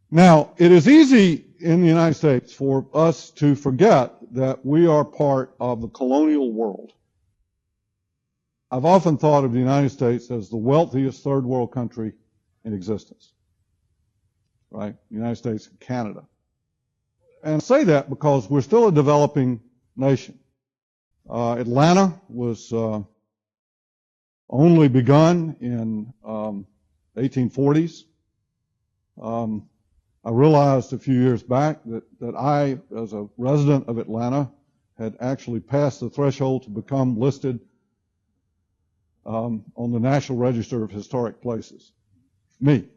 Now, it is easy in the United States for us to forget that we are part of the colonial world. I've often thought of the United States as the wealthiest third world country in existence, right? The United States and Canada. And I say that because we're still a developing nation. Atlanta was only begun in 1840s. I realized a few years back that I, as a resident of Atlanta, had actually passed the threshold to become listed on the National Register of Historic Places. Me.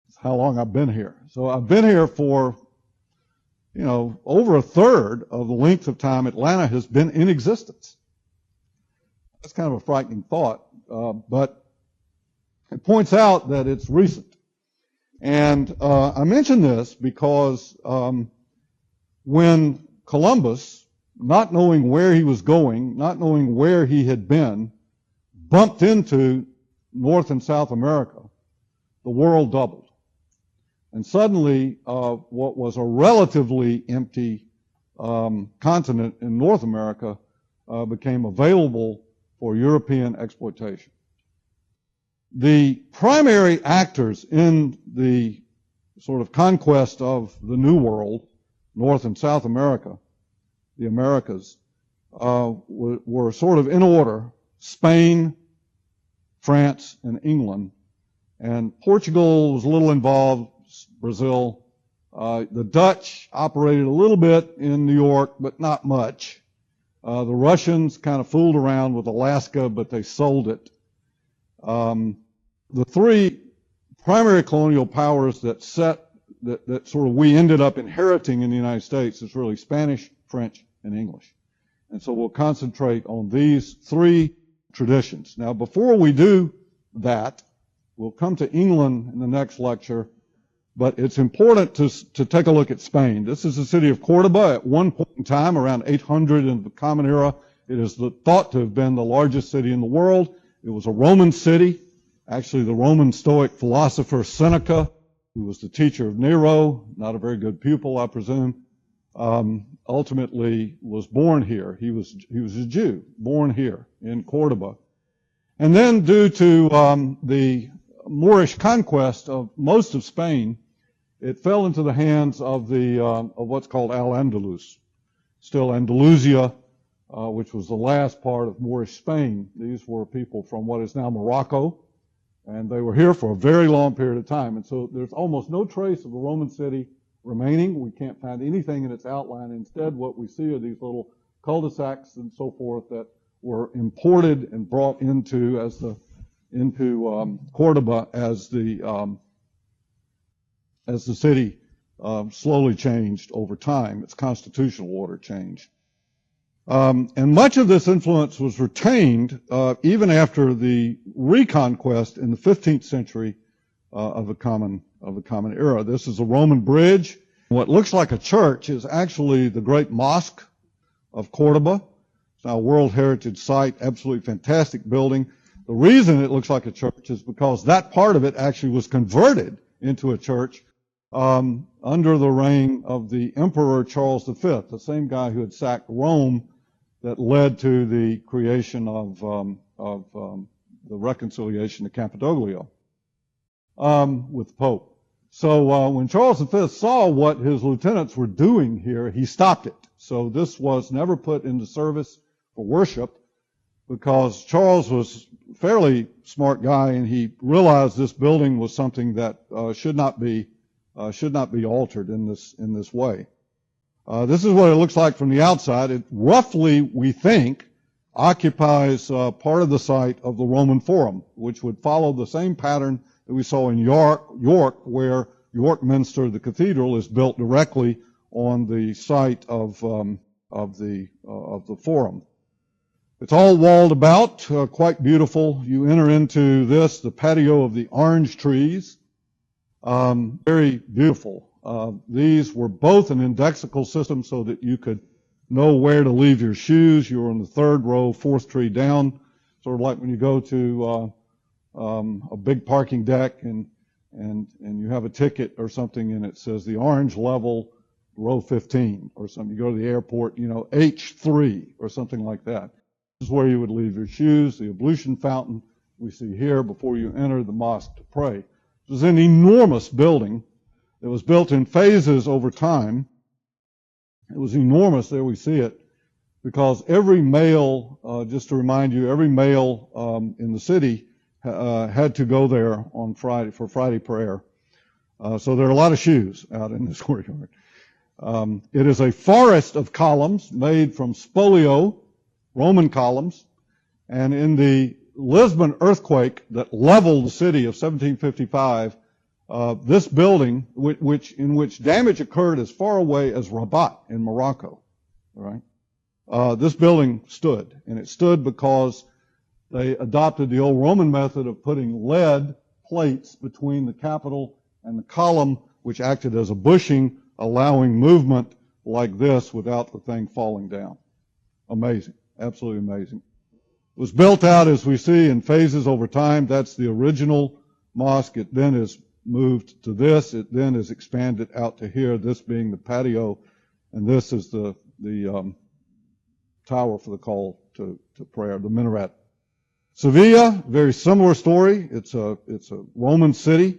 That's how long I've been here. So I've been here for, over a third of the length of time Atlanta has been in existence. That's kind of a frightening thought, but it points out that it's recent. And I mention this because when Columbus, not knowing where he was going, not knowing where he had been, bumped into North and South America, the world doubled. And suddenly, what was a relatively empty continent in North America became available for European exploitation. The primary actors in the sort of conquest of the New World, North and South America, the Americas, were sort of in order: Spain, France, and England. And Portugal was a little involved, Brazil. The Dutch operated a little bit in New York, but not much. The Russians kind of fooled around with Alaska, but they sold it. The three primary colonial powers that sort of we ended up inheriting in the United States is really Spanish, French, and English. And so we'll concentrate on these three traditions. Now, before we do that, we'll come to England in the next lecture, but it's important to take a look at Spain. This is the city of Cordoba. At one point in time, around 800 in the Common Era, it is thought to have been the largest city in the world. It was a Roman city. Actually, the Roman Stoic philosopher Seneca, who was the teacher of Nero, not a very good pupil, I presume, ultimately was born here. He was a Jew, born here in Cordoba. And then due to the Moorish conquest of most of Spain, it fell into the hands of what's called Al-Andalus, still Andalusia, which was the last part of Moorish Spain. These were people from what is now Morocco, and they were here for a very long period of time. And so there's almost no trace of the Roman city remaining. We can't find anything in its outline. Instead, what we see are these little cul-de-sacs and so forth that were imported and brought into Cordoba as the city slowly changed over time. Its constitutional order changed. And much of this influence was retained even after the reconquest in the 15th century of the Common Era. This is a Roman bridge. What looks like a church is actually the great mosque of Cordoba. It's now a World Heritage Site, absolutely fantastic building. The reason it looks like a church is because that part of it actually was converted into a church under the reign of the Emperor Charles V, the same guy who had sacked Rome that led to the creation of the reconciliation of Campidoglio with the Pope. So when Charles V saw what his lieutenants were doing here, he stopped it. So this was never put into service for worship because Charles was a fairly smart guy and he realized this building was something that should not be altered in this way. This is what it looks like from the outside. It roughly, we think, occupies part of the site of the Roman Forum, which would follow the same pattern that we saw in York, where York Minster, the cathedral, is built directly on the site of the Forum. It's all walled about, quite beautiful. You enter into this, the patio of the orange trees. Very beautiful. These were both an indexical system so that you could know where to leave your shoes. You were on the third row, fourth tree down, sort of like when you go to a big parking deck and and you have a ticket or something and it says the orange level, row 15 or something. You go to the airport, H3 or something like that. This is where you would leave your shoes, the ablution fountain we see here before you enter the mosque to pray. It was an enormous building. It was built in phases over time. It was enormous, there we see it, because every male, just to remind you, every male in the city had to go there on Friday for Friday prayer. So there are a lot of shoes out in this courtyard. It is a forest of columns made from spolio, Roman columns, and in the Lisbon earthquake that leveled the city of 1755, this building, in which damage occurred as far away as Rabat in Morocco, all right? This building stood, and it stood because they adopted the old Roman method of putting lead plates between the capital and the column, which acted as a bushing, allowing movement like this without the thing falling down. Amazing, absolutely amazing. It was built out, as we see, in phases over time. That's the original mosque. It then is moved to this. It then is expanded out to here, this being the patio, and this is the tower for the call to prayer, the minaret. Sevilla, very similar story. It's a Roman city.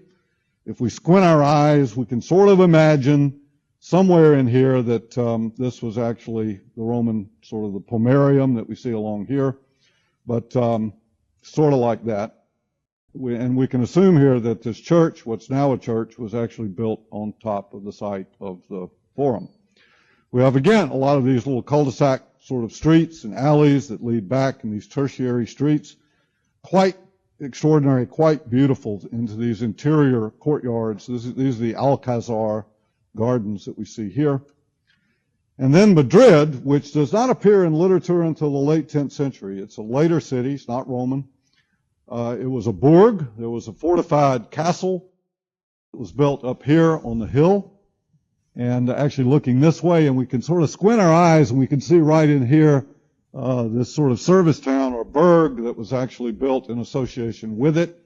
If we squint our eyes, we can sort of imagine somewhere in here that this was actually the Roman, sort of the pomerium that we see along here, but sort of like that. We can assume here that this church, what's now a church, was actually built on top of the site of the forum. We have, again, a lot of these little cul-de-sac sort of streets and alleys that lead back in these tertiary streets. Quite extraordinary, quite beautiful into these interior courtyards. These are the Alcazar gardens that we see here. And then Madrid, which does not appear in literature until the late 10th century. It's a later city, it's not Roman. It was a burg. There was a fortified castle. It was built up here on the hill. And actually looking this way, and we can sort of squint our eyes and we can see right in here this sort of service town or burg that was actually built in association with it. It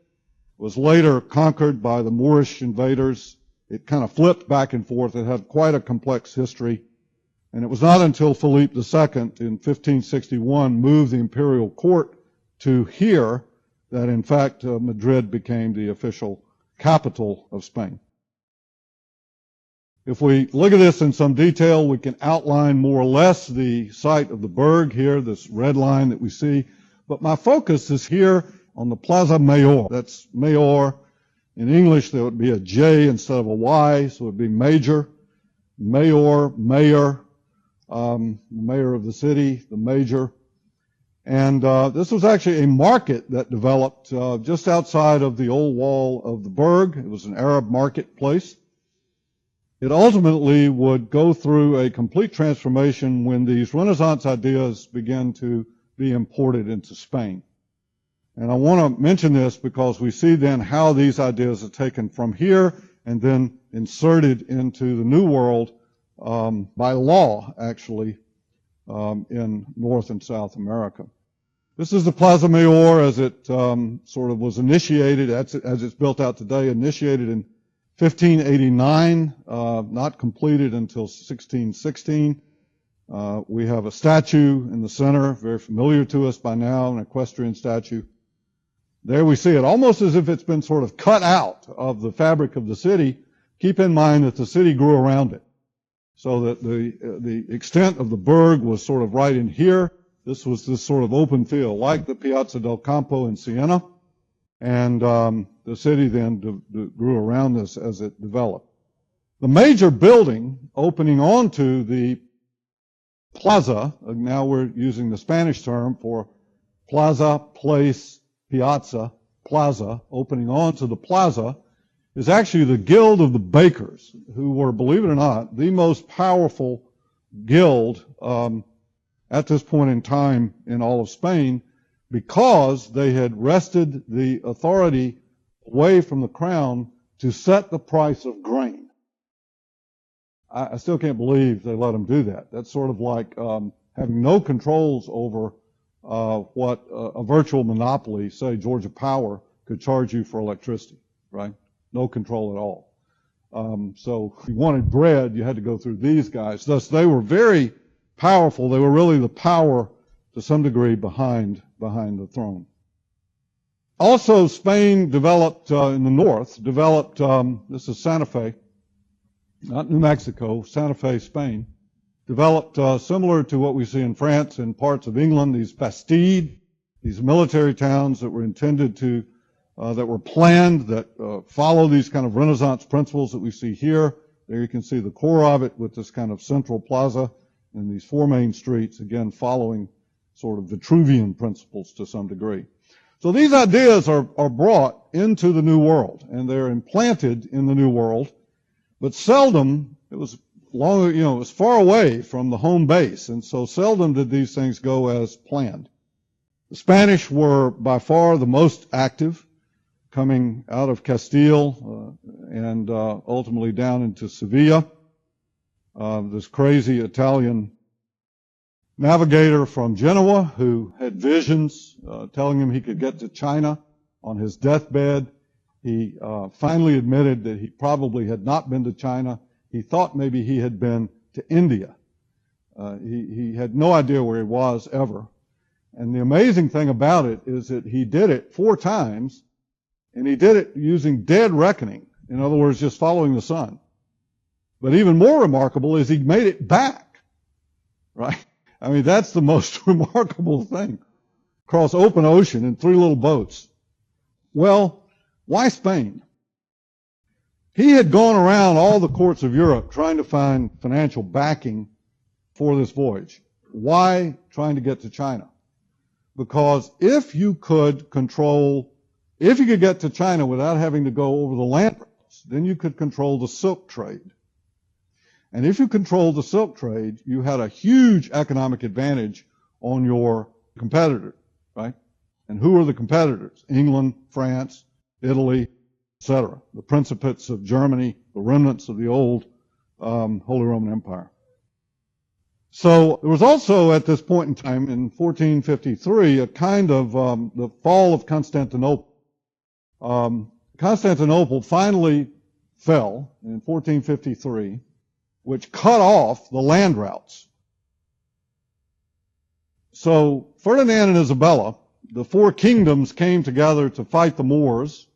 was later conquered by the Moorish invaders. It kind of flipped back and forth. It had quite a complex history. And it was not until Philip II in 1561 moved the imperial court to here that in fact Madrid became the official capital of Spain. If we look at this in some detail, we can outline more or less the site of the burg here, this red line that we see. But my focus is here on the Plaza Mayor. That's Mayor. In English, there would be a J instead of a Y, so it would be major, mayor, mayor, the mayor of the city, the major. And this was actually a market that developed just outside of the old wall of the burg. It was an Arab marketplace. It ultimately would go through a complete transformation when these Renaissance ideas began to be imported into Spain. And I want to mention this because we see then how these ideas are taken from here and then inserted into the New World by law, actually, in North and South America. This is the Plaza Mayor as it sort of was initiated, as it's built out today, initiated in 1589, not completed until 1616. We have a statue in the center, very familiar to us by now, an equestrian statue. There we see it, almost as if it's been sort of cut out of the fabric of the city. Keep in mind that the city grew around it, so that the extent of the burg was sort of right in here. This was this sort of open field, like the Piazza del Campo in Siena. And the city then grew around this as it developed. The major building opening onto the plaza, now we're using the Spanish term for plaza, place, piazza, plaza, opening onto the plaza, is actually the Guild of the Bakers, who were, believe it or not, the most powerful guild at this point in time in all of Spain, because they had wrested the authority away from the crown to set the price of grain. I still can't believe they let them do that. That's sort of like having no controls over what a virtual monopoly, say Georgia Power, could charge you for electricity, right? no control at all. So if you wanted bread, you had to go through these guys. Thus, they were very powerful. They were really the power, to some degree, behind the throne. Also, Spain developed in the north, this is Santa Fe, not New Mexico, Santa Fe, Spain, developed similar to what we see in France and parts of England, these bastides, these military towns that were intended to, that were planned, that follow these kind of Renaissance principles that we see here. There you can see the core of it with this kind of central plaza and these four main streets, again following sort of Vitruvian principles to some degree. So these ideas are brought into the New World, and they're implanted in the New World, but seldom, it was far away from the home base, and so seldom did these things go as planned. The Spanish were by far the most active, coming out of Castile and ultimately down into Sevilla. This crazy Italian navigator from Genoa who had visions telling him he could get to China on his deathbed. He finally admitted that he probably had not been to China. He thought maybe he had been to India. He had no idea where he was ever. And the amazing thing about it is that he did it 4 times, and he did it using dead reckoning. In other words, just following the sun. But even more remarkable is he made it back, right? I mean, that's the most remarkable thing. Across open ocean in 3 little boats. Well, why Spain? He had gone around all the courts of Europe trying to find financial backing for this voyage. Why trying to get to China? Because if you could get to China without having to go over the land routes, then you could control the silk trade. And if you controlled the silk trade, you had a huge economic advantage on your competitors, right? And who are the competitors? England, France, Italy, etc. The principates of Germany, the remnants of the old Holy Roman Empire. So there was also at this point in time, in 1453, a kind of the fall of Constantinople. Constantinople finally fell in 1453, which cut off the land routes. So Ferdinand and Isabella, the 4 kingdoms, came together to fight the Moors.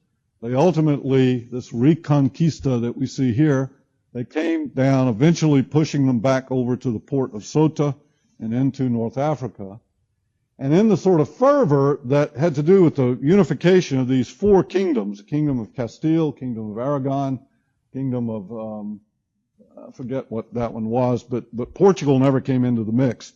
They ultimately, this Reconquista that we see here, they came down, eventually pushing them back over to the port of Ceuta and into North Africa. And in the sort of fervor that had to do with the unification of these 4 kingdoms, the kingdom of Castile, kingdom of Aragon, kingdom of, I forget what that one was, but Portugal never came into the mix.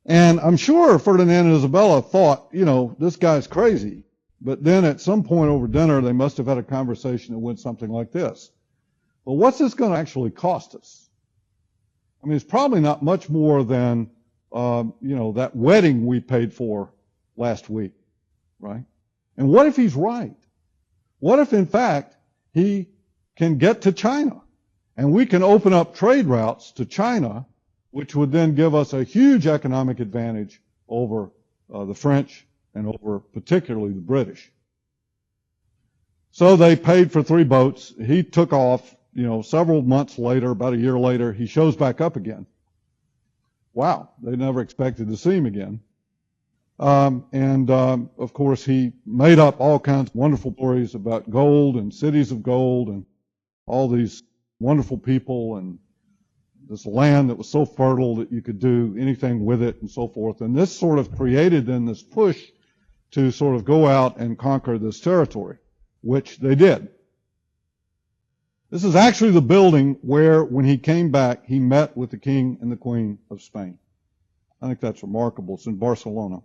And I'm sure Ferdinand and Isabella thought, this guy's crazy. But then at some point over dinner, they must have had a conversation that went something like this. Well, what's this going to actually cost us? I mean, it's probably not much more than, that wedding we paid for last week, right? And what if he's right? What if, in fact, he can get to China? And we can open up trade routes to China, which would then give us a huge economic advantage over the French and over particularly the British. So they paid for 3 boats. He took off, several months later, about a year later, he shows back up again. Wow, they never expected to see him again. Of course, he made up all kinds of wonderful stories about gold and cities of gold and all these wonderful people and this land that was so fertile that you could do anything with it and so forth. And this sort of created then this push to sort of go out and conquer this territory, which they did. This is actually the building where, when he came back, he met with the King and the Queen of Spain. I think that's remarkable. It's in Barcelona.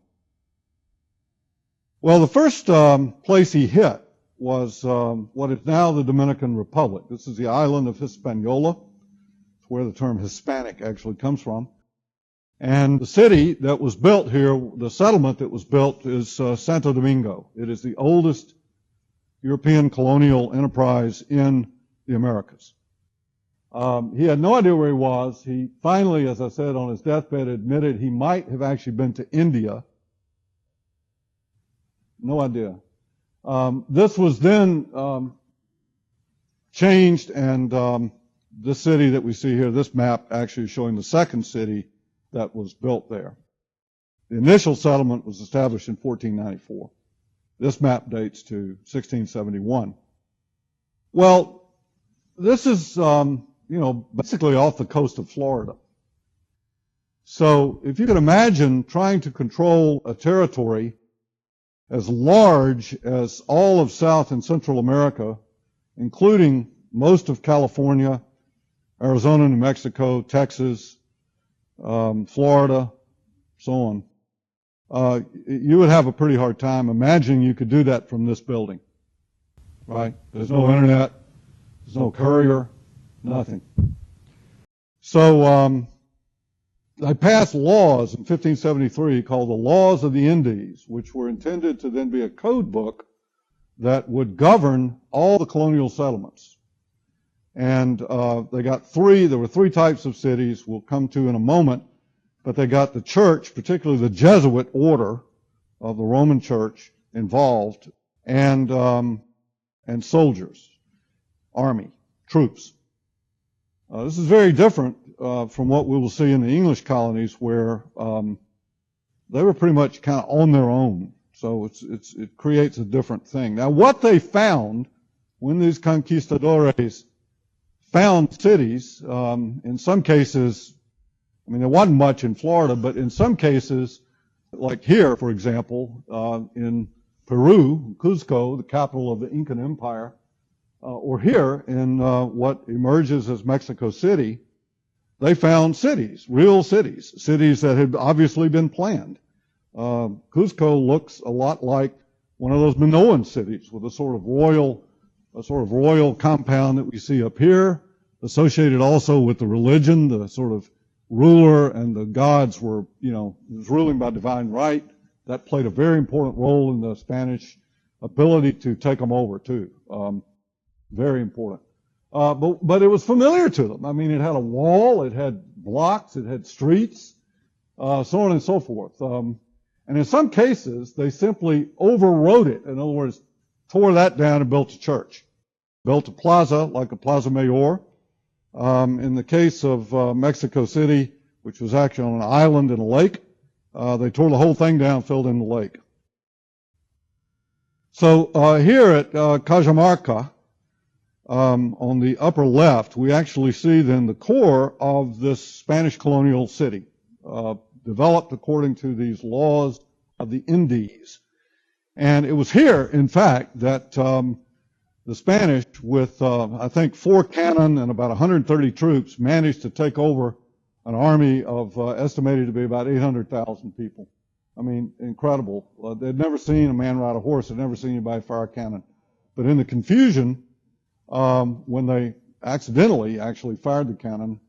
Well, the first place he hit was what is now the Dominican Republic. This is the island of Hispaniola. It's where the term Hispanic actually comes from. And the city that was built here, the settlement that was built, is Santo Domingo. It is the oldest European colonial enterprise in the Americas. He had no idea where he was. He finally, as I said, on his deathbed, admitted he might have actually been to India. No idea. This was then changed, and this city that we see here, this map actually is showing the second city that was built there. The initial settlement was established in 1494. This map dates to 1671. Well, this is, basically off the coast of Florida. So if you can imagine trying to control a territory as large as all of South and Central America, including most of California, Arizona, New Mexico, Texas, Florida, so on, you would have a pretty hard time imagining you could do that from this building, right? There's no internet, there's no courier, nothing. So they passed laws in 1573 called the Laws of the Indies, which were intended to then be a code book that would govern all the colonial settlements. And they got there were three types of cities we'll come to in a moment, but they got the church, particularly the Jesuit order of the Roman Church, involved, and soldiers, army, troops. This is very different from what we will see in the English colonies, where they were pretty much kind of on their own. So it creates a different thing. Now, what they found when these conquistadores found cities, in some cases, I mean, there wasn't much in Florida, but in some cases, like here, for example, in Peru, Cuzco, the capital of the Incan Empire, or here in what emerges as Mexico City, they found cities, real cities, cities that had obviously been planned. Cuzco looks a lot like one of those Minoan cities with a sort of royal compound that we see up here, associated also with the religion, the sort of ruler and the gods were, was ruling by divine right. That played a very important role in the Spanish ability to take them over too. Very important. But it was familiar to them. I mean, it had a wall, it had blocks, it had streets, so on and so forth. And in some cases, they simply overrode it. In other words, tore that down and built a church. Built a plaza, like a Plaza Mayor. In the case of Mexico City, which was actually on an island in a lake, they tore the whole thing down, filled in the lake. So here at Cajamarca, on the upper left, we actually see then the core of this Spanish colonial city, developed according to these laws of the Indies. And it was here, in fact, that the Spanish, with I think 4 cannon and about 130 troops, managed to take over an army of estimated to be about 800,000 people. I mean, incredible. They'd never seen a man ride a horse. They'd never seen anybody fire a cannon. But in the confusion, when they accidentally actually fired the cannon,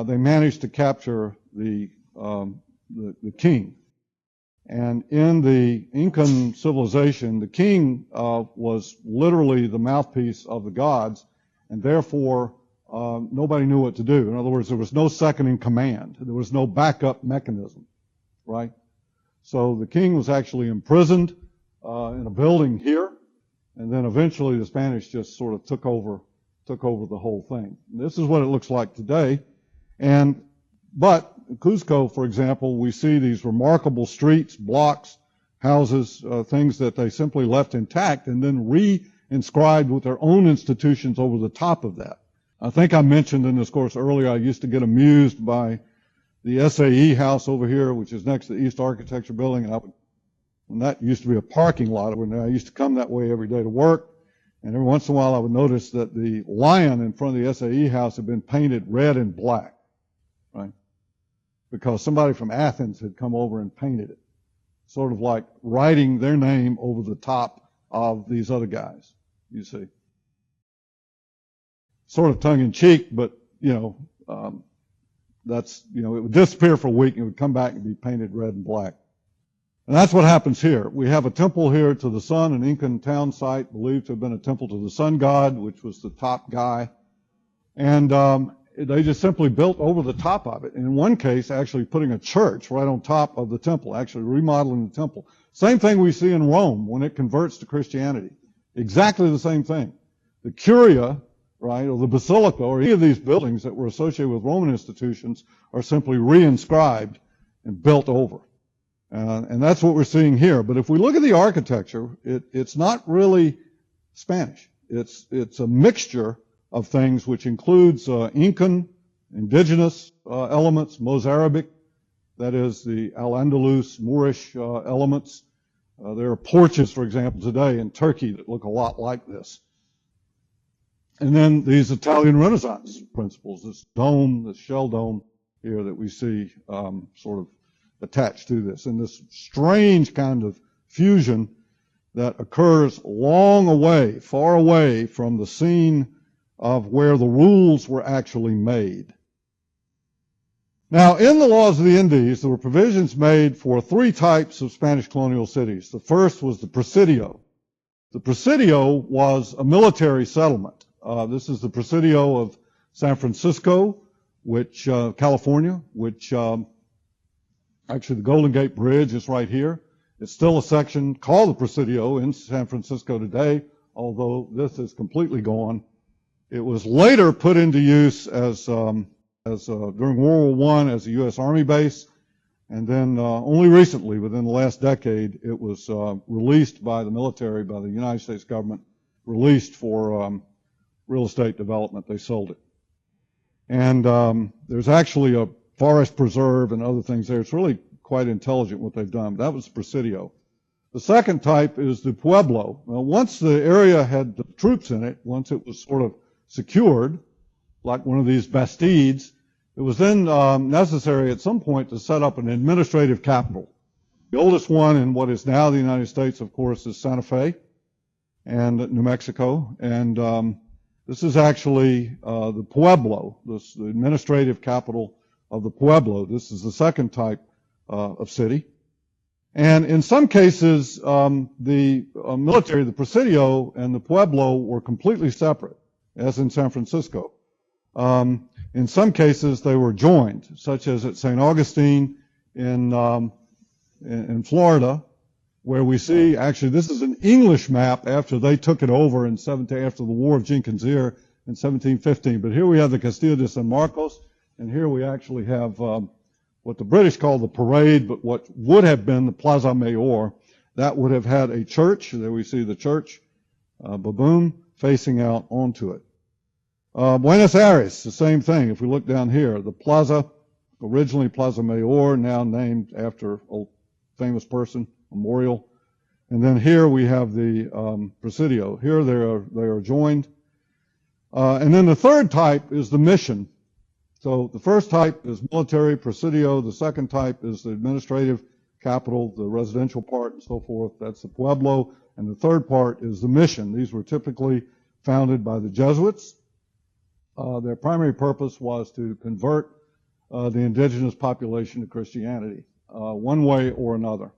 they managed to capture the king. And in the Incan civilization, the king was literally the mouthpiece of the gods, and therefore nobody knew what to do. In other words, there was no second in command. There was no backup mechanism, right? So the king was actually imprisoned in a building here, and then eventually the Spanish just sort of took over the whole thing. And this is what it looks like today. But Cuzco, for example, we see these remarkable streets, blocks, houses, things that they simply left intact and then re-inscribed with their own institutions over the top of that. I think I mentioned in this course earlier, I used to get amused by the SAE house over here, which is next to the East Architecture Building, and that used to be a parking lot. I used to come that way every day to work, and every once in a while I would notice that the lion in front of the SAE house had been painted red and black, right? Because somebody from Athens had come over and painted it, sort of like writing their name over the top of these other guys, you see. Sort of tongue-in-cheek, but, it would disappear for a week and it would come back and be painted red and black. And that's what happens here. We have a temple here to the sun, an Incan town site believed to have been a temple to the sun god, which was the top guy. And they just simply built over the top of it. And in one case, actually putting a church right on top of the temple, actually remodeling the temple. Same thing we see in Rome when it converts to Christianity. Exactly the same thing. The Curia right, or the basilica, or any of these buildings that were associated with Roman institutions are simply reinscribed and built over. And that's what we're seeing here. But if we look at the architecture, it's not really Spanish. It's a mixture of things which includes Incan, indigenous elements, Mozarabic, that is the Al-Andalus, Moorish elements. There are porches, for example, today in Turkey that look a lot like this. And then these Italian Renaissance principles, this dome, this shell dome here that we see sort of attached to this, and this strange kind of fusion that occurs long away, far away from the scene of where the rules were actually made. Now, in the laws of the Indies, there were provisions made for three types of Spanish colonial cities. The first was the presidio. The presidio was a military settlement. This is the presidio of San Francisco, which California, which actually the Golden Gate Bridge is right here. It's still a section called the presidio in San Francisco today, although this is completely gone. It was later put into use as during World War I as a U.S. Army base, and then only recently, within the last decade, it was released by the military, by the United States government, released for real estate development. They sold it. And there's actually a forest preserve and other things there. It's really quite intelligent what they've done. That was the presidio. The second type is the pueblo. Now, once the area had the troops in it, once it was sort of secured, like one of these bastides, it was then necessary at some point to set up an administrative capital. The oldest one in what is now the United States, of course, is Santa Fe and New Mexico. And this is actually the pueblo, the administrative capital of the pueblo. This is the second type of city. And in some cases, the military, the presidio, and the pueblo were completely separate, as in San Francisco. In some cases, they were joined, such as at St. Augustine in Florida, where we see, actually, this is an English map after they took it over after the War of Jenkins Ear in 1715. But here we have the Castillo de San Marcos, and here we actually have what the British call the parade, but what would have been the Plaza Mayor. That would have had a church. There we see the church, Baboon, facing out onto it. Buenos Aires, the same thing. If we look down here, the plaza, originally Plaza Mayor, now named after a famous person, memorial. And then here we have the presidio. Here they are joined. And then the third type is the mission. So the first type is military, presidio. The second type is the administrative capital, the residential part and so forth. That's the pueblo. And the third part is the mission. These were typically founded by the Jesuits. Their primary purpose was to convert the indigenous population to Christianity, one way or another.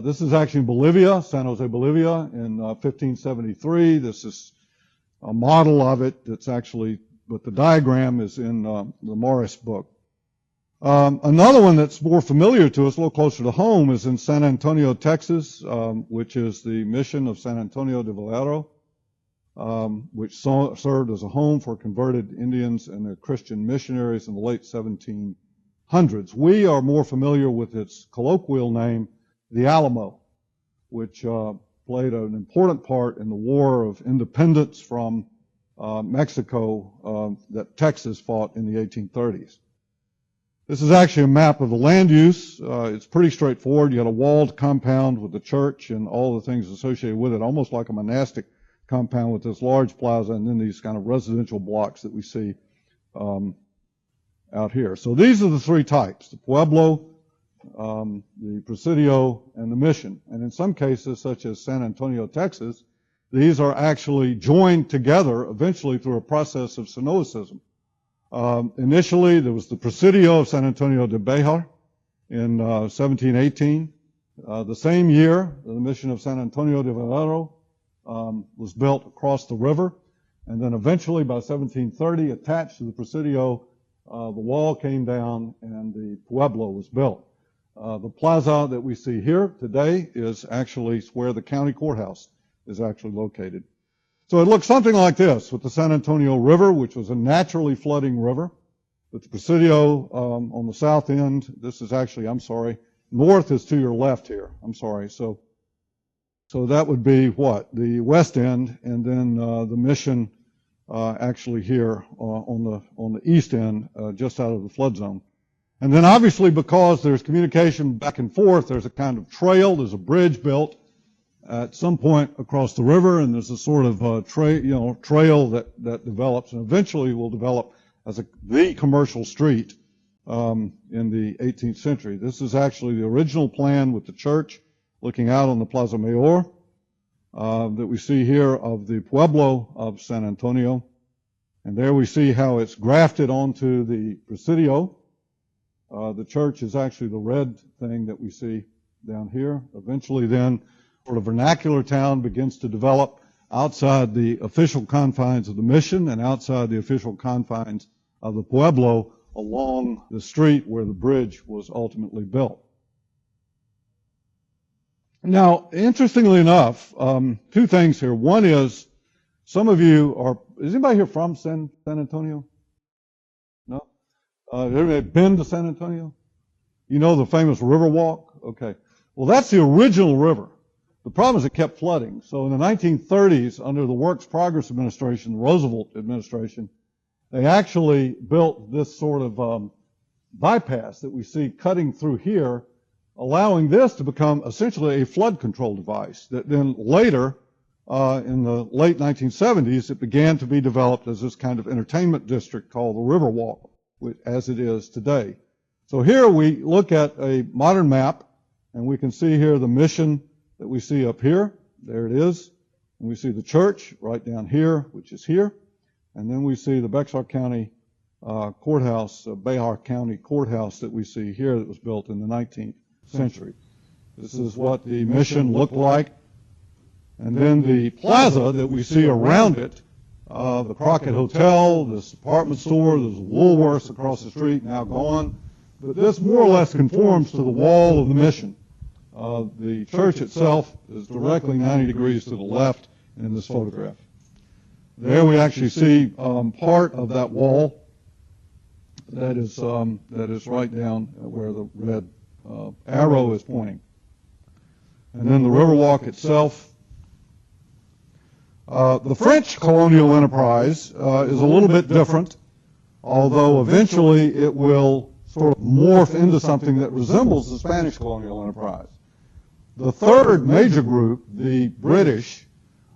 This is actually in Bolivia, San Jose, Bolivia, in 1573. This is a model of it that's actually, but the diagram is in the Morris book. Another one that's more familiar to us, a little closer to home, is in San Antonio, Texas, which is the mission of San Antonio de Valero, which served as a home for converted Indians and their Christian missionaries in the late 1700s. We are more familiar with its colloquial name, the Alamo, which played an important part in the War of Independence from Mexico that Texas fought in the 1830s. This is actually a map of the land use. It's pretty straightforward. You had a walled compound with the church and all the things associated with it, almost like a monastic compound with this large plaza, and then these kind of residential blocks that we see out here. So these are the three types: the pueblo, the presidio, and the mission. And in some cases, such as San Antonio, Texas, these are actually joined together eventually through a process of synoicism. Initially, there was the presidio of San Antonio de Bejar in 1718. The same year, the mission of San Antonio de Valero was built across the river, and then eventually by 1730, attached to the presidio, the wall came down and the pueblo was built. The plaza that we see here today is actually where the county courthouse is actually located. So it looks something like this, with the San Antonio River, which was a naturally flooding river, with the Presidio on the south end. This is actually, I'm sorry, north is to your left here. I'm sorry. So that would be what? The west end, and then the Mission actually here on the east end, just out of the flood zone. And then obviously, because there's communication back and forth, there's a kind of trail, there's a bridge built at some point across the river, and there's a sort of trail that develops and eventually will develop as the commercial street in the 18th century. This is actually the original plan with the church looking out on the Plaza Mayor that we see here of the Pueblo of San Antonio. And there we see how it's grafted onto the Presidio. The church is actually the red thing that we see down here. Eventually then, sort of vernacular town begins to develop outside the official confines of the Mission and outside the official confines of the Pueblo along the street where the bridge was ultimately built. Now, interestingly enough, two things here. One is, some of you are, is anybody here from San Antonio? No? Have anybody been to San Antonio? You know the famous river walk? Okay. Well, that's the original river. The problem is it kept flooding. So in the 1930s, under the Works Progress Administration, the Roosevelt administration, they actually built this sort of bypass that we see cutting through here, allowing this to become essentially a flood control device that then later, in the late 1970s, it began to be developed as this kind of entertainment district called the Riverwalk, as it is today. So here we look at a modern map, and we can see here the Mission that we see up here. There it is. And we see the church right down here, which is here. And then we see the Bexar County courthouse, Behar County courthouse that we see here that was built in the 19th century. This is what the Mission looked like. And then the plaza that we see around it, the Crockett Hotel, this department store, there's Woolworths across the street, now gone. But this more or less conforms to the wall of the Mission. The church itself is directly 90 degrees to the left in this photograph. There we actually see part of that wall that is right down where the red arrow is pointing. And then the Riverwalk itself. The French colonial enterprise is a little bit different, although eventually it will sort of morph into something that resembles the Spanish colonial enterprise. The third major group, the British,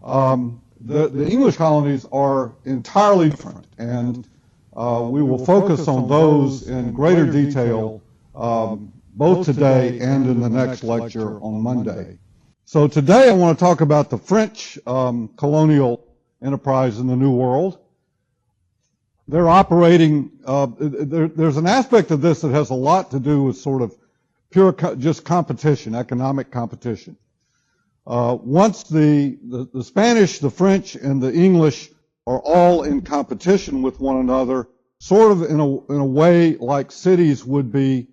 the English colonies are entirely different, and we will focus on those in greater detail both today and in the next lecture on Monday. So today I want to talk about the French colonial enterprise in the New World. They're operating, there's an aspect of this that has a lot to do with sort of pure just competition, economic competition. Once the Spanish, the French, and the English are all in competition with one another, sort of in a way like cities would be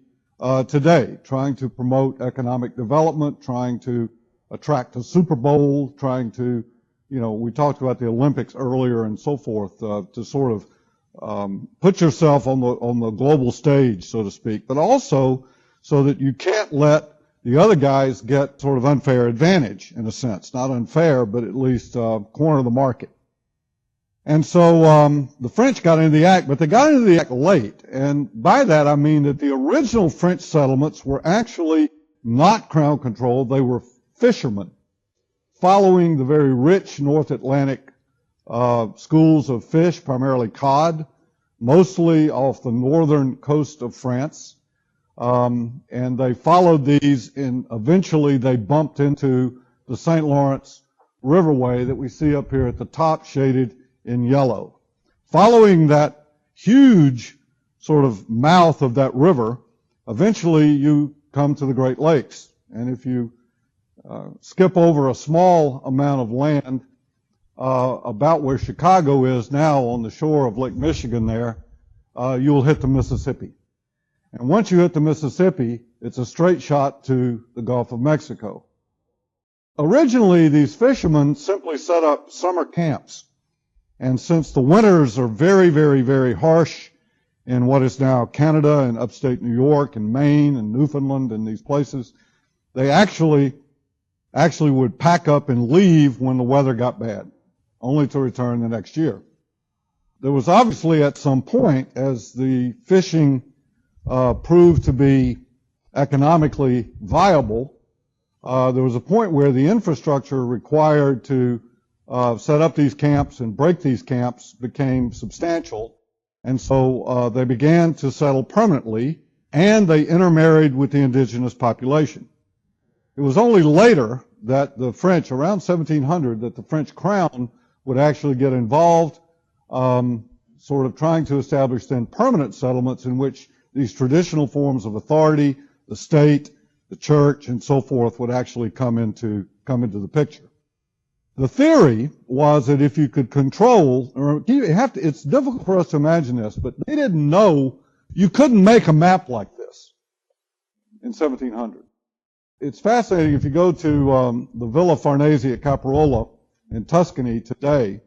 today, trying to promote economic development, trying to attract a Super Bowl, trying to, we talked about the Olympics earlier and so forth, to sort of put yourself on the global stage, so to speak, but also so that you can't let the other guys get sort of unfair advantage, in a sense. Not unfair, but at least corner the market. And so the French got into the act, but they got into the act late. And by that I mean that the original French settlements were actually not crown controlled. They were fishermen, following the very rich North Atlantic schools of fish, primarily cod, mostly off the northern coast of France. And they followed these, and eventually they bumped into the St. Lawrence Riverway that we see up here at the top, shaded in yellow. Following that huge sort of mouth of that river, eventually you come to the Great Lakes. And if you skip over a small amount of land about where Chicago is now on the shore of Lake Michigan there, you'll hit the Mississippi. And once you hit the Mississippi, it's a straight shot to the Gulf of Mexico. Originally, these fishermen simply set up summer camps. And since the winters are very, very, very harsh in what is now Canada and upstate New York and Maine and Newfoundland and these places, they actually would pack up and leave when the weather got bad, only to return the next year. There was obviously at some point, as the fishing proved to be economically viable, there was a point where the infrastructure required to set up these camps and break these camps became substantial. And so they began to settle permanently, and they intermarried with the indigenous population. It was only later that the French, around 1700, that the French crown would actually get involved, sort of trying to establish then permanent settlements in which these traditional forms of authority, the state, the church, and so forth would actually come into the picture. The theory was that if you could control, or it's difficult for us to imagine this, but they didn't know you couldn't make a map like this in 1700. It's fascinating if you go to the Villa Farnese at Caprarola in Tuscany today.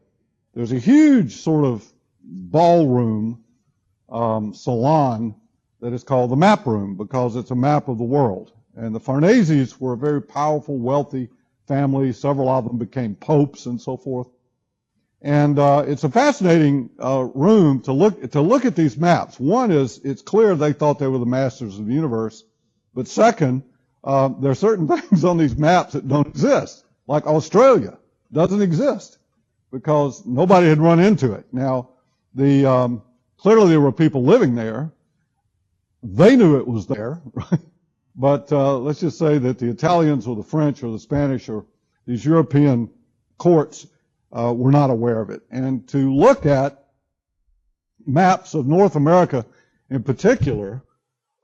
There's a huge sort of ballroom salon that is called the Map Room because it's a map of the world. And the Farneses were a very powerful, wealthy family. Several of them became popes and so forth. And it's a fascinating room to look at these maps. One is it's clear they thought they were the masters of the universe. But second, there are certain things on these maps that don't exist, like Australia doesn't exist because nobody had run into it. Now, clearly there were people living there. They knew it was there, right? But let's just say that the Italians or the French or the Spanish or these European courts were not aware of it. And to look at maps of North America in particular,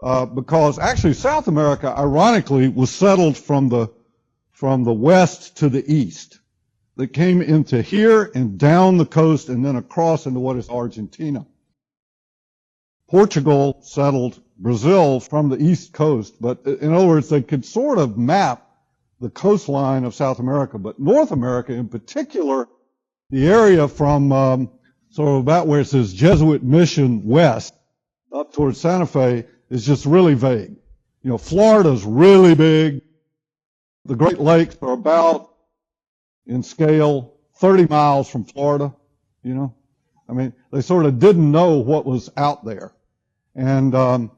because actually South America, ironically, was settled from the west to the east. They came into here and down the coast and then across into what is Argentina. Portugal settled Brazil from the east coast, but in other words, they could sort of map the coastline of South America. But North America in particular, the area from sort of about where it says Jesuit Mission West up towards Santa Fe is just really vague. You know, Florida's really big. The Great Lakes are about, in scale, 30 miles from Florida, you know. I mean, they sort of didn't know what was out there. And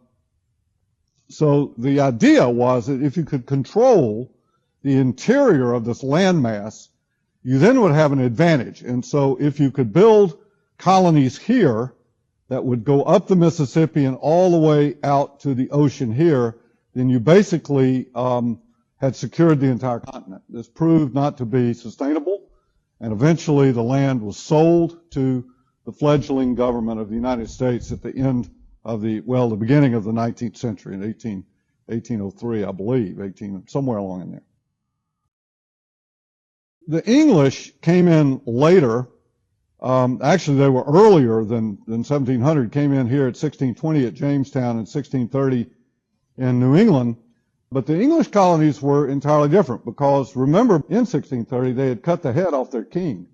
so the idea was that if you could control the interior of this landmass, you then would have an advantage. And so if you could build colonies here that would go up the Mississippi and all the way out to the ocean here, then you basically had secured the entire continent. This proved not to be sustainable, and eventually the land was sold to the fledgling government of the United States at the end of the beginning of the 19th century in 1803, I believe, somewhere along in there. The English came in later. Actually, they were earlier than 1700, came in here at 1620 at Jamestown and 1630 in New England. But the English colonies were entirely different because, remember, in 1630, they had cut the head off their king.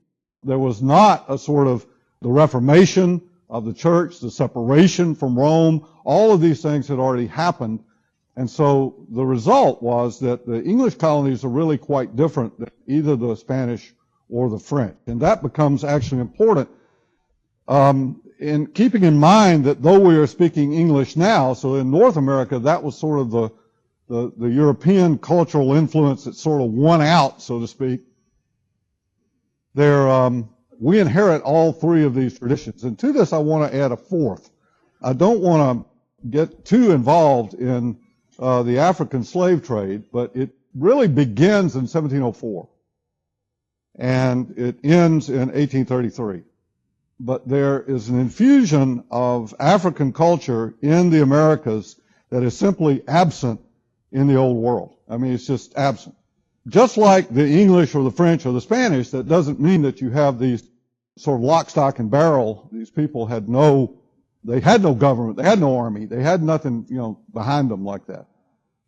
There was not a sort of the Reformation of the church, the separation from Rome. All of these things had already happened. And so the result was that the English colonies are really quite different than either the Spanish or the French. And that becomes actually important in keeping in mind that though we are speaking English now, so in North America, that was sort of the European cultural influence that sort of won out, so to speak. We inherit all three of these traditions. And to this, I want to add a fourth. I don't want to get too involved in the African slave trade, but it really begins in 1704. And it ends in 1833. But there is an infusion of African culture in the Americas that is simply absent in the old world. I mean, it's just absent. Just like the English or the French or the Spanish, that doesn't mean that you have these sort of lock, stock, and barrel. These people had no government, they had no army, they had nothing, behind them like that.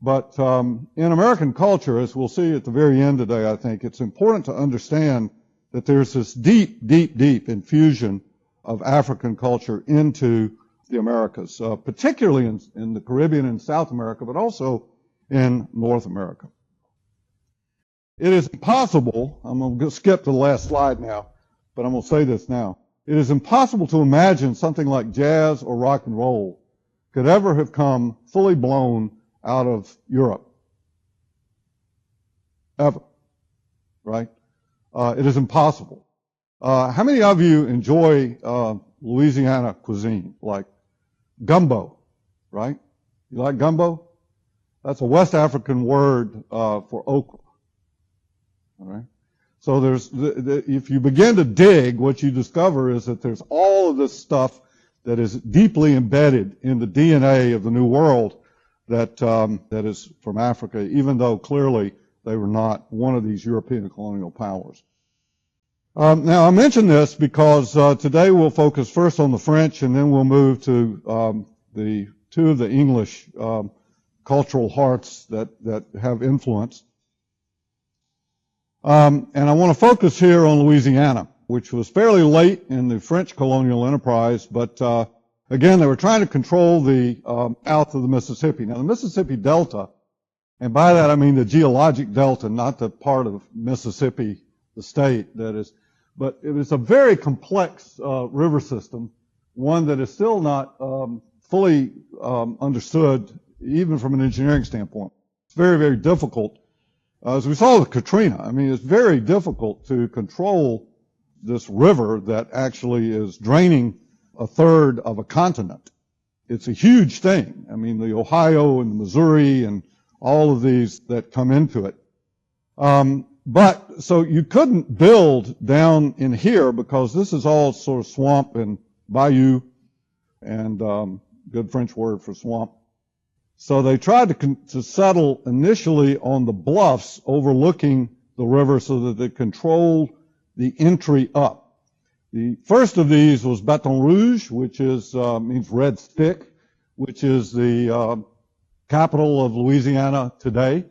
But in American culture, as we'll see at the very end today, I think it's important to understand that there's this deep, deep, deep infusion of African culture into the Americas, particularly in the Caribbean and South America, but also in North America. It is impossible, I'm going to skip to the last slide now, but I'm going to say this now. It is impossible to imagine something like jazz or rock and roll could ever have come fully blown out of Europe. Ever. Right? It is impossible. How many of you enjoy Louisiana cuisine, like gumbo, right? You like gumbo? That's a West African word for okra. All right? So if you begin to dig, what you discover is that there's all of this stuff that is deeply embedded in the DNA of the New World that is from Africa, even though clearly they were not one of these European colonial powers. Now, I mention this because today we'll focus first on the French, and then we'll move to the two of the English cultural hearts that have influence. And I want to focus here on Louisiana, which was fairly late in the French colonial enterprise, but again, they were trying to control the mouth of the Mississippi. Now, the Mississippi Delta, and by that I mean the geologic delta, not the part of Mississippi, the state that is, but it is a very complex river system, one that is still not fully understood, even from an engineering standpoint. It's very, very difficult. As we saw with Katrina, I mean, it's very difficult to control this river that actually is draining a third of a continent. It's a huge thing. I mean, the Ohio and the Missouri and all of these that come into it. But so you couldn't build down in here because this is all sort of swamp and bayou, and good French word for swamp. So they tried to settle initially on the bluffs overlooking the river so that they controlled the entry up. The first of these was Baton Rouge, which is means red stick, which is the capital of Louisiana today.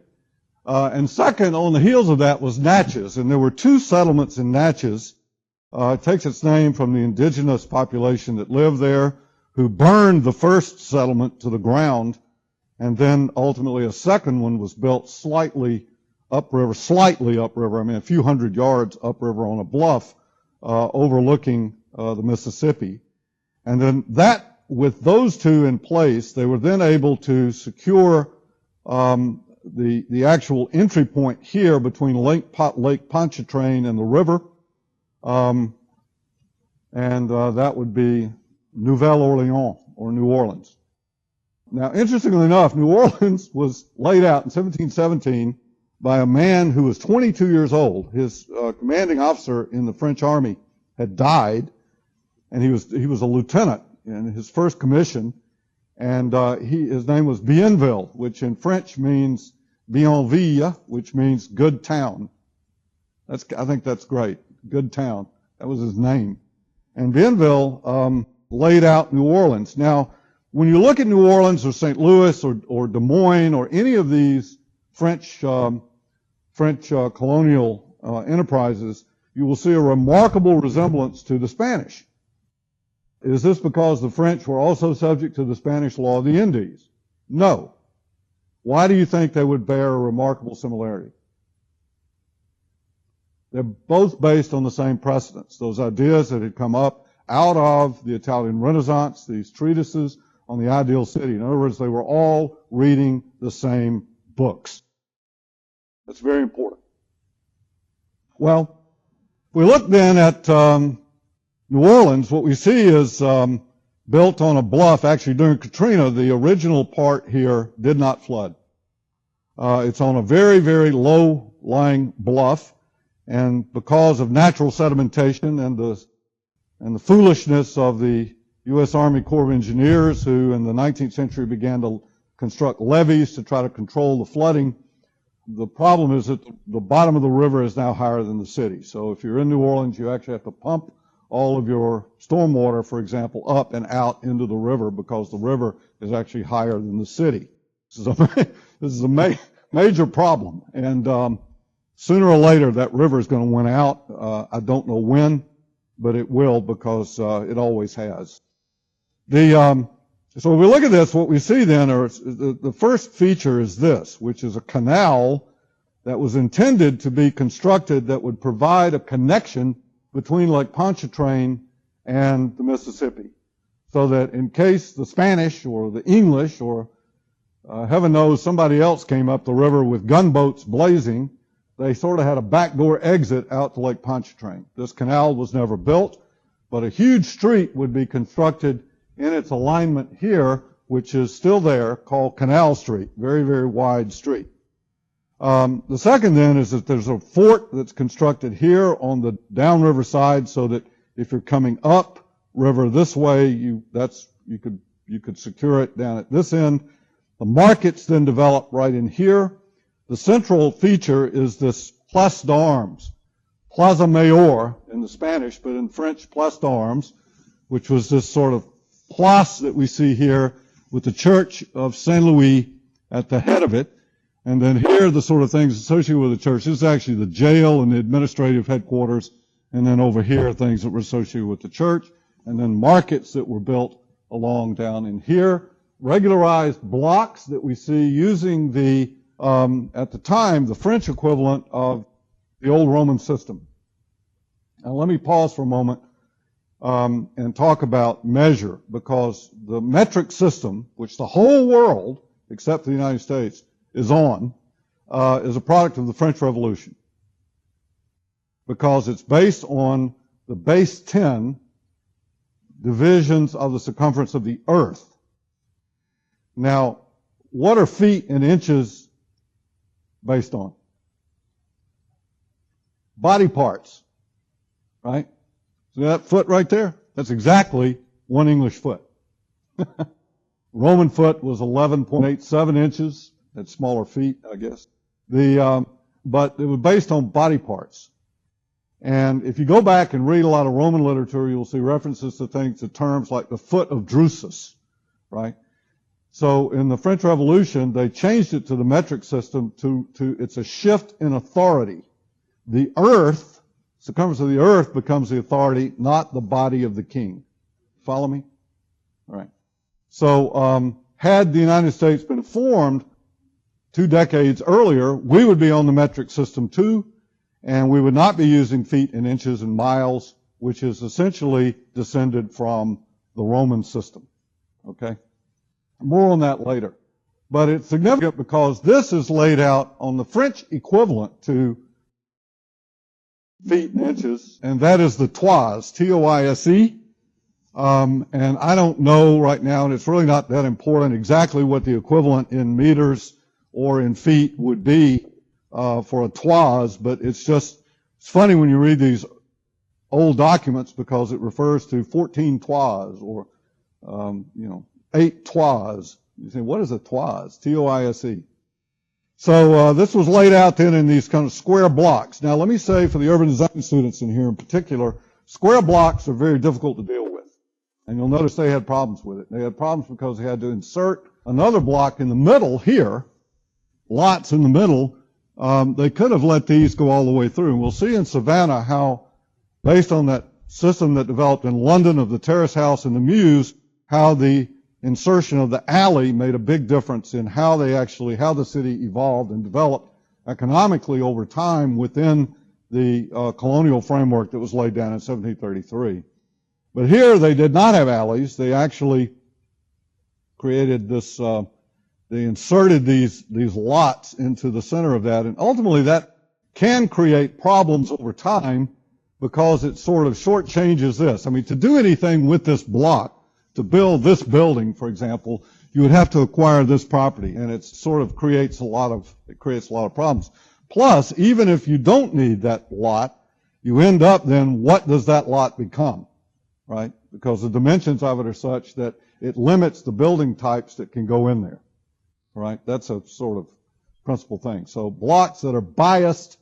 And second, on the heels of that, was Natchez, and there were two settlements in Natchez. It takes its name from the indigenous population that lived there, who burned the first settlement to the ground, and then ultimately a second one was built slightly upriver, I mean a few hundred yards upriver on a bluff overlooking the Mississippi. And then with those two in place, they were then able to secure the actual entry point here between Lake Pontchartrain and the river, and that would be Nouvelle Orleans, or New Orleans. Now, interestingly enough, New Orleans was laid out in 1717 by a man who was 22 years old. His commanding officer in the French army had died, and he was a lieutenant in his first commission, and his name was Bienville, which in French means Bienville, which means good town. I think that's great. Good town. That was his name. And Bienville laid out New Orleans. Now, when you look at New Orleans or St. Louis or Des Moines or any of these French colonial enterprises, you will see a remarkable resemblance to the Spanish. Is this because the French were also subject to the Spanish law of the Indies? No. Why do you think they would bear a remarkable similarity? They're both based on the same precedents, those ideas that had come up out of the Italian Renaissance, these treatises on the ideal city. In other words, they were all reading the same books. That's very important. Well, if we look then at New Orleans, what we see is built on a bluff. Actually, during Katrina, the original part here did not flood. It's on a very, very low-lying bluff, and because of natural sedimentation and the foolishness of the U.S. Army Corps of Engineers, who in the 19th century began to construct levees to try to control the flooding, the problem is that the bottom of the river is now higher than the city. So if you're in New Orleans, you actually have to pump all of your stormwater, for example, up and out into the river because the river is actually higher than the city. This is a major problem. And sooner or later, that river is going to win out. I don't know when, but it will, because it always has. So if we look at this, what we see then are the first feature is this, which is a canal that was intended to be constructed that would provide a connection between Lake Pontchartrain and the Mississippi, so that in case the Spanish or the English or heaven knows somebody else came up the river with gunboats blazing, they sort of had a backdoor exit out to Lake Pontchartrain. This canal was never built, but a huge street would be constructed in its alignment here, which is still there, called Canal Street. Very, very wide street. The second then is that there's a fort that's constructed here on the downriver side, so that if you're coming up river this way, you could secure it down at this end. The markets then develop right in here. The central feature is this Place d'Armes, Plaza Mayor in the Spanish, but in French, Place d'Armes, which was this sort of place that we see here with the Church of St. Louis at the head of it. And then here, the sort of things associated with the church. This is actually the jail and the administrative headquarters. And then over here, things that were associated with the church. And then markets that were built along down in here. Regularized blocks that we see using the, at the time, the French equivalent of the old Roman system. Now let me pause for a moment and talk about measure, because the metric system, which the whole world, except the United States, is on, is a product of the French Revolution, because it's based on the base 10 divisions of the circumference of the earth. Now, what are feet and inches based on? Body parts, right? See that foot right there? That's exactly one English foot. Roman foot was 11.87 inches. That's smaller feet, I guess. But it was based on body parts. And if you go back and read a lot of Roman literature, you'll see references to things, to terms like the foot of Drusus, right? So in the French Revolution, they changed it to the metric system to it's a shift in authority. The earth, circumference of the earth becomes the authority, not the body of the king. Follow me? All right. So, had the United States been formed 2 decades earlier, we would be on the metric system too, and we would not be using feet and inches and miles, which is essentially descended from the Roman system. Okay? More on that later. But it's significant because this is laid out on the French equivalent to feet and inches, and that is the toise, T-O-I-S-E. And I don't know right now, and it's really not that important, exactly what the equivalent in meters or in feet would be for a toise, but it's funny when you read these old documents, because it refers to 14 toises or 8 toises. You say, what is a toise? T-O-I-S-E. So this was laid out then in these kind of square blocks. Now let me say, for the urban design students in here in particular, square blocks are very difficult to deal with. And you'll notice they had problems with it. They had problems because they had to insert another block in the middle here, lots in the middle. They could have let these go all the way through. And we'll see in Savannah how, based on that system that developed in London of the terrace house and the mews, how the insertion of the alley made a big difference in how the city evolved and developed economically over time within the colonial framework that was laid down in 1733. But here they did not have alleys. They actually created this, they inserted these lots into the center of that, and ultimately that can create problems over time because it sort of shortchanges this. I mean, to do anything with this block, to build this building, for example, you would have to acquire this property, and it sort of creates a lot of problems. Plus, even if you don't need that lot, you end up then, what does that lot become, right? Because the dimensions of it are such that it limits the building types that can go in there, right? That's a sort of principal thing. So blocks that are biased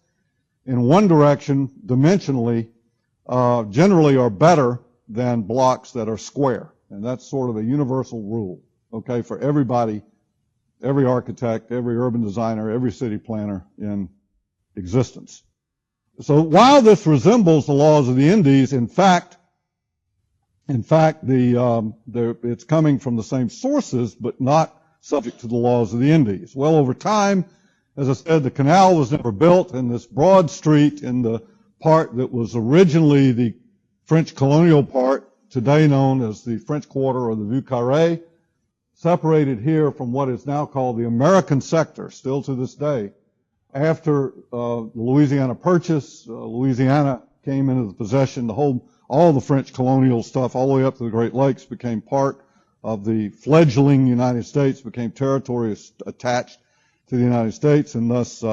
in one direction dimensionally generally are better than blocks that are square. And that's sort of a universal rule, okay, for everybody every architect, every urban designer, every city planner in existence. So while this resembles the laws of the Indies, in fact, it's coming from the same sources, but not subject to the laws of the Indies. Well, over time, as I said, the canal was never built, and this broad street in the part that was originally the French colonial part, today known as the French Quarter or the Vieux Carré, separated here from what is now called the American sector, still to this day. After the Louisiana Purchase, Louisiana came into the possession, all the French colonial stuff all the way up to the Great Lakes became part of the fledgling United States, became territory attached to the United States, and thus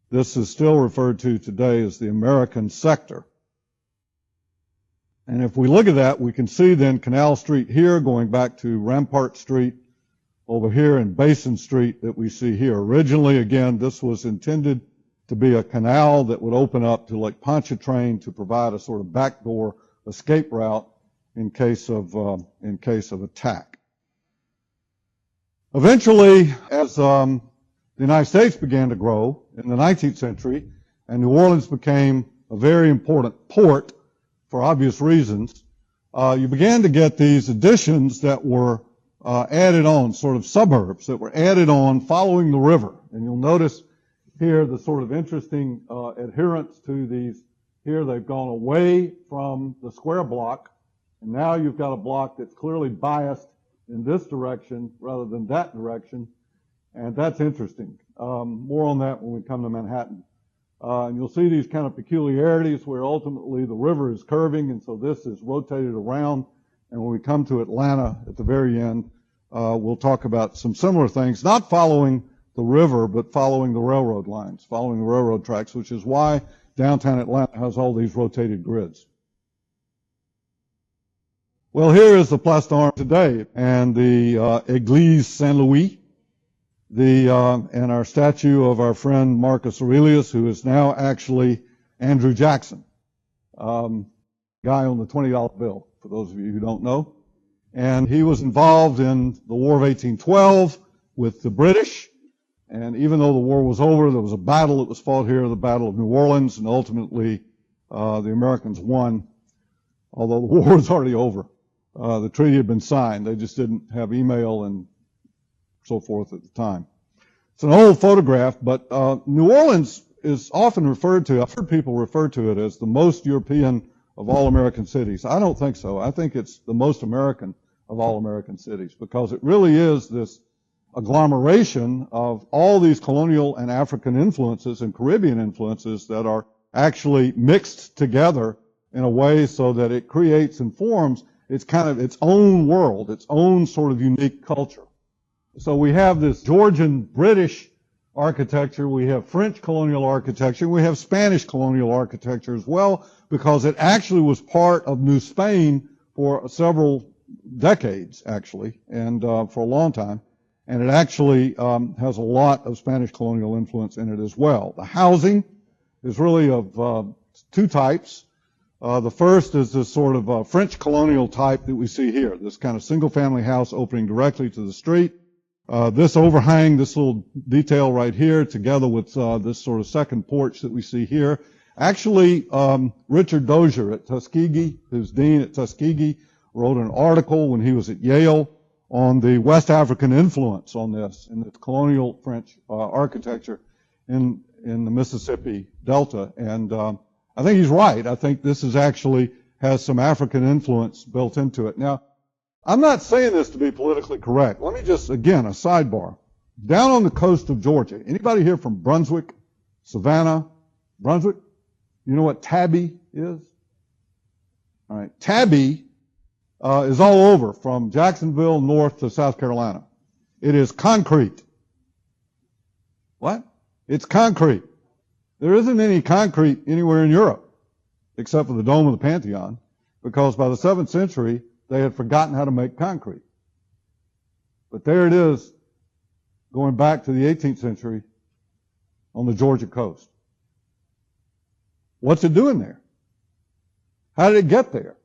this is still referred to today as the American sector. And if we look at that, we can see then Canal Street here going back to Rampart Street over here and Basin Street that we see here. Originally, again, this was intended to be a canal that would open up to Lake Pontchartrain to provide a sort of backdoor escape route in case of attack. Eventually, as the United States began to grow in the 19th century, and New Orleans became a very important port for obvious reasons, you began to get these additions that were added on, sort of suburbs that were added on following the river. And you'll notice here the sort of interesting adherence to these. Here they've gone away from the square block, and now you've got a block that's clearly biased in this direction rather than that direction, and that's interesting. More on that when we come to Manhattan. And you'll see these kind of peculiarities where ultimately the river is curving, and so this is rotated around. And when we come to Atlanta at the very end, we'll talk about some similar things, not following the river, but following the railroad lines, following the railroad tracks, which is why downtown Atlanta has all these rotated grids. Well, here is the Place d'Armes today, and the Église Saint-Louis, and our statue of our friend Marcus Aurelius, who is now actually Andrew Jackson, guy on the $20 bill, for those of you who don't know. And he was involved in the War of 1812 with the British, and even though the war was over, there was a battle that was fought here, the Battle of New Orleans, and ultimately the Americans won, although the war was already over. The treaty had been signed. They just didn't have email and so forth at the time. It's an old photograph, but New Orleans is often referred to, I've heard people refer to it as the most European of all American cities. I don't think so. I think it's the most American of all American cities, because it really is this agglomeration of all these colonial and African influences and Caribbean influences that are actually mixed together in a way so that it creates and forms its kind of its own world, its own sort of unique culture. So we have this Georgian British architecture, we have French colonial architecture, we have Spanish colonial architecture as well, because it actually was part of New Spain for several decades, actually, and for a long time. And it actually has a lot of Spanish colonial influence in it as well. The housing is really of two types. The first is this sort of French colonial type that we see here, this kind of single-family house opening directly to the street. This overhang, this little detail right here, together with this sort of second porch that we see here. Actually, Richard Dozier at Tuskegee, who's dean at Tuskegee, wrote an article when he was at Yale on the West African influence on this, in the colonial French architecture in the Mississippi Delta. And I think he's right. I think this is actually has some African influence built into it. Now, I'm not saying this to be politically correct. Let me just, again, a sidebar. Down on the coast of Georgia, anybody here from Brunswick, Savannah, Brunswick? You know what tabby is? All right. Tabby is all over from Jacksonville north to South Carolina. It is concrete. What? It's concrete. There isn't any concrete anywhere in Europe except for the Dome of the Pantheon, because by the 7th century, they had forgotten how to make concrete. But there it is, going back to the 18th century on the Georgia coast. What's it doing there? How did it get there?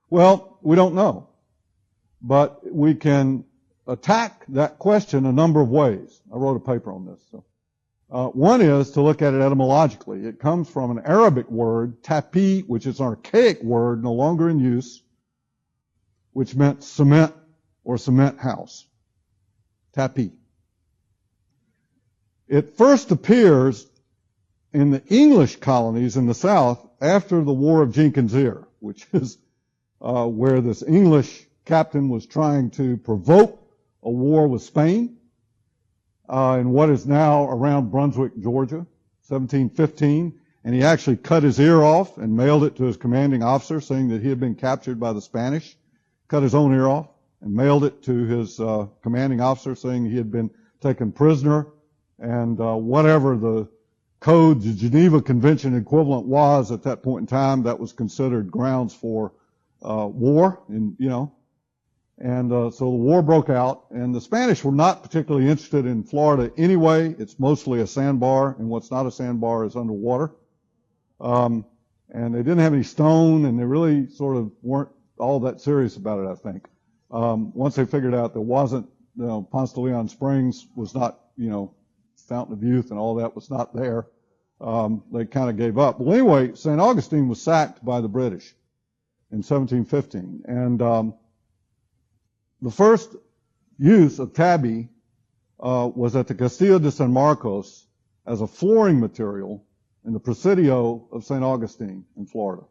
Well, we don't know. But we can attack that question a number of ways. I wrote a paper on this. So. One is to look at it etymologically. It comes from an Arabic word, tapi, which is an archaic word, no longer in use, which meant cement or cement house. Tapi. It first appears in the English colonies in the South after the War of Jenkins' Ear, which is where this English captain was trying to provoke a war with Spain in what is now around Brunswick, Georgia, 1715. And he actually cut his ear off and mailed it to his commanding officer, saying that he had been captured by the Spanish. Cut his own ear off and mailed it to his commanding officer, saying he had been taken prisoner. And whatever the code, the Geneva Convention equivalent was at that point in time, that was considered grounds for war. And so the war broke out, and the Spanish were not particularly interested in Florida anyway. It's mostly a sandbar, and what's not a sandbar is underwater. And they didn't have any stone, and they really sort of weren't all that serious about it, I think. Once they figured out there wasn't, Ponce de Leon Springs was not, Fountain of Youth and all that was not there, they kind of gave up. Well, anyway, St. Augustine was sacked by the British in 1715, and the first use of tabby was at the Castillo de San Marcos as a flooring material in the Presidio of St. Augustine in Florida.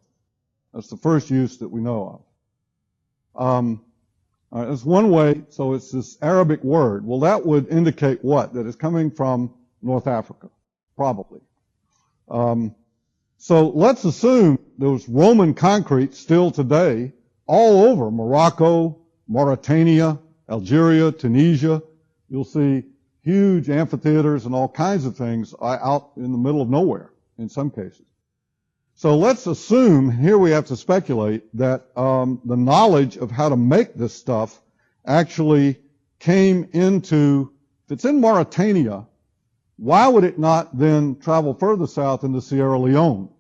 That's the first use that we know of. All right, that's one way. So it's this Arabic word. Well, that would indicate what? That it's coming from North Africa, probably. So let's assume there's Roman concrete still today all over Morocco, Mauritania, Algeria, Tunisia. You'll see huge amphitheaters and all kinds of things out in the middle of nowhere in some cases. So let's assume, here we have to speculate, that the knowledge of how to make this stuff actually came into, if it's in Mauritania, why would it not then travel further south into Sierra Leone,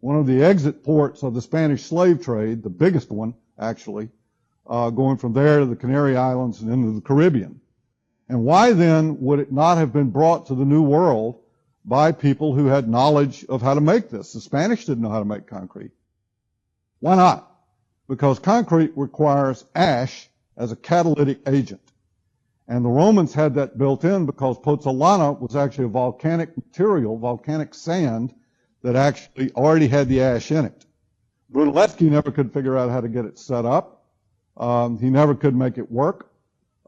one of the exit ports of the Spanish slave trade, the biggest one, actually, going from there to the Canary Islands and into the Caribbean? And why then would it not have been brought to the New World by people who had knowledge of how to make this? The Spanish didn't know how to make concrete. Why not? Because concrete requires ash as a catalytic agent. And the Romans had that built in because pozzolana was actually a volcanic material, volcanic sand, that actually already had the ash in it. Brunelleschi never could figure out how to get it set up. He never could make it work.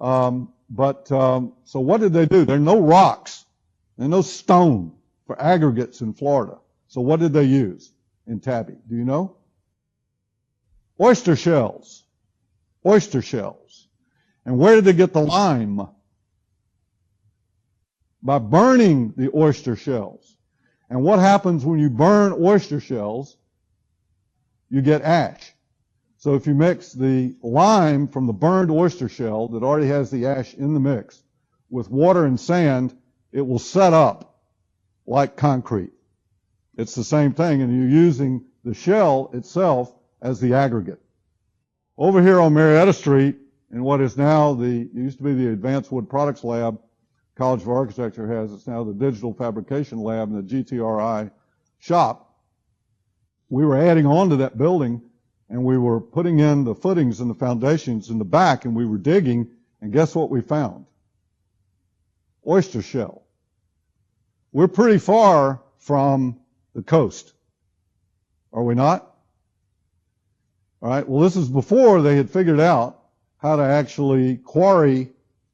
So what did they do? There are no rocks. There's no stone for aggregates in Florida. So what did they use in tabby? Do you know? Oyster shells. Oyster shells. And where did they get the lime? By burning the oyster shells. And what happens when you burn oyster shells? You get ash. So if you mix the lime from the burned oyster shell that already has the ash in the mix with water and sand, it will set up like concrete. It's the same thing, and you're using the shell itself as the aggregate. Over here on Marietta Street, in what is now it used to be the Advanced Wood Products Lab, College of Architecture has, it's now the Digital Fabrication Lab in the GTRI shop. We were adding on to that building, and we were putting in the footings and the foundations in the back, and we were digging, and guess what we found? Oyster shell. We're pretty far from the coast. Are we not? All right. Well, this is before they had figured out how to actually quarry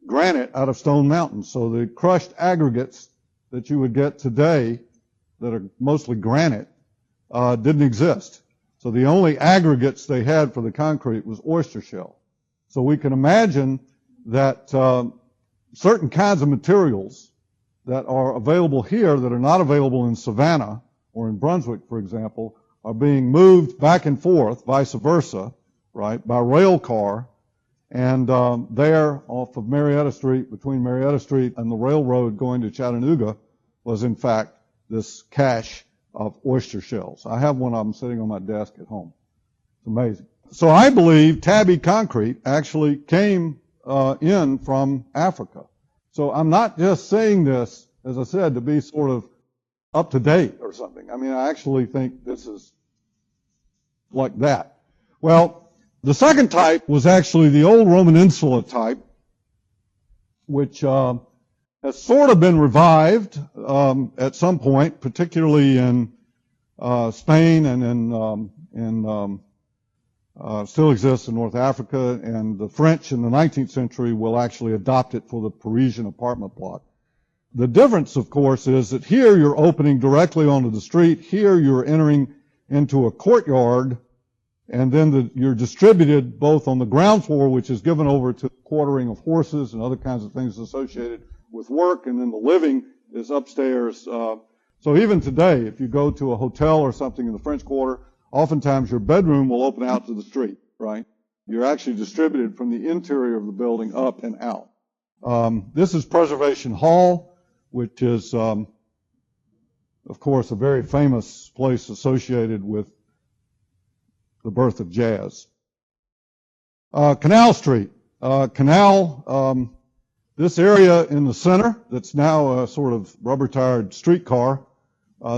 granite out of Stone Mountain. So the crushed aggregates that you would get today that are mostly granite didn't exist. So the only aggregates they had for the concrete was oyster shell. So we can imagine that certain kinds of materials that are available here that are not available in Savannah or in Brunswick, for example, are being moved back and forth, vice versa, right, by rail car. And there, off of Marietta Street, between Marietta Street and the railroad going to Chattanooga, was in fact this cache of oyster shells. I have one of them sitting on my desk at home. It's amazing. So I believe tabby concrete actually came in from Africa. So I'm not just saying this, as I said, to be sort of up to date or something. I mean, I actually think this is like that. Well, the second type was actually the old Roman insula type, which has sort of been revived at some point, particularly in Spain and still exists in North Africa, and the French in the 19th century will actually adopt it for the Parisian apartment block. The difference, of course, is that here you're opening directly onto the street. Here you're entering into a courtyard, and then you're distributed both on the ground floor, which is given over to quartering of horses and other kinds of things associated with work, and then the living is upstairs. So even today, if you go to a hotel or something in the French Quarter, oftentimes your bedroom will open out to the street, right? You're actually distributed from the interior of the building up and out. This is Preservation Hall, which is, of course, a very famous place associated with the birth of jazz. Canal Street. This area in the center that's now a sort of rubber-tired streetcar,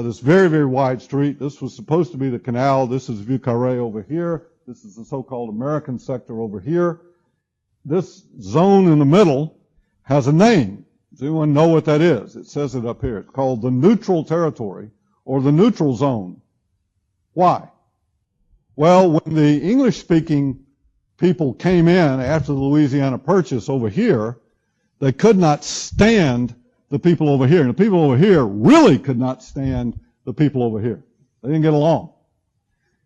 this very, very wide street. This was supposed to be the canal. This is Vieux Carré over here. This is the so-called American sector over here. This zone in the middle has a name. Does anyone know what that is? It says it up here. It's called the neutral territory or the neutral zone. Why? Well, when the English-speaking people came in after the Louisiana Purchase over here, they could not stand the people over here. And the people over here really could not stand the people over here. They didn't get along.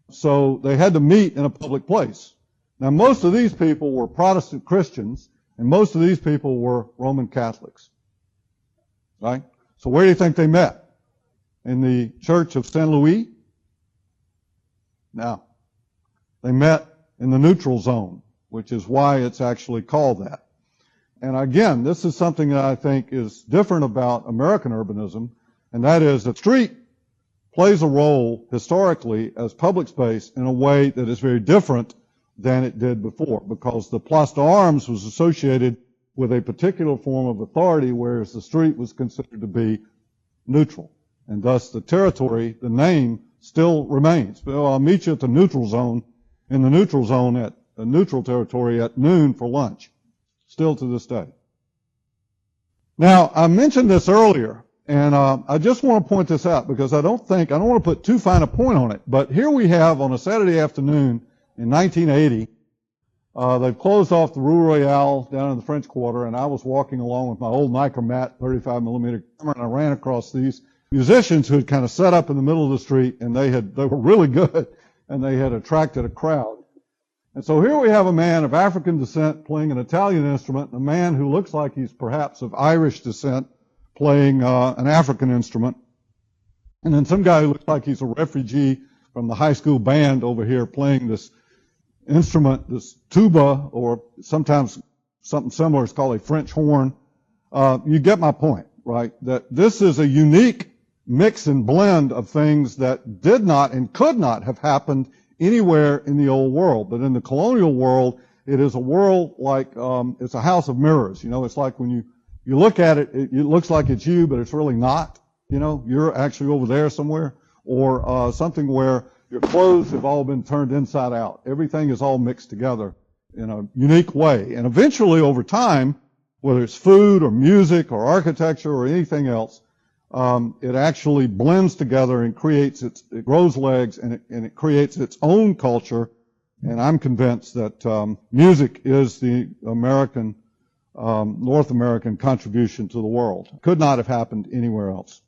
So they had to meet in a public place. Now, most of these people were Protestant Christians, and most of these people were Roman Catholics. Right? So where do you think they met? In the Church of St. Louis? No. They met in the neutral zone, which is why it's actually called that. And again, this is something that I think is different about American urbanism, and that is that street plays a role historically as public space in a way that is very different than it did before, because the Place d'Armes was associated with a particular form of authority, whereas the street was considered to be neutral. And thus the territory, the name, still remains. Well, I'll meet you at the neutral zone, in the neutral zone at the neutral territory at noon for lunch. Still to this day. Now, I mentioned this earlier, and I just want to point this out because I don't want to put too fine a point on it, but here we have on a Saturday afternoon in 1980, they've closed off the Rue Royale down in the French Quarter, and I was walking along with my old Nicormat 35 millimeter camera, and I ran across these musicians who had kind of set up in the middle of the street, and they were really good, and they had attracted a crowd. And so here we have a man of African descent playing an Italian instrument, and a man who looks like he's perhaps of Irish descent playing an African instrument, and then some guy who looks like he's a refugee from the high school band over here playing this instrument, this tuba, or sometimes something similar is called a French horn. You get my point, right? That this is a unique mix and blend of things that did not and could not have happened anywhere in the old world. But in the colonial world, it is a world like, it's a house of mirrors. You know, it's like when you look at it, it looks like it's you, but it's really not. You know, you're actually over there somewhere. Or something where your clothes have all been turned inside out. Everything is all mixed together in a unique way. And eventually, over time, whether it's food or music or architecture or anything else, it actually blends together and it grows legs, and it creates its own culture. And I'm convinced that music is the North American contribution to the world. Could not have happened anywhere else.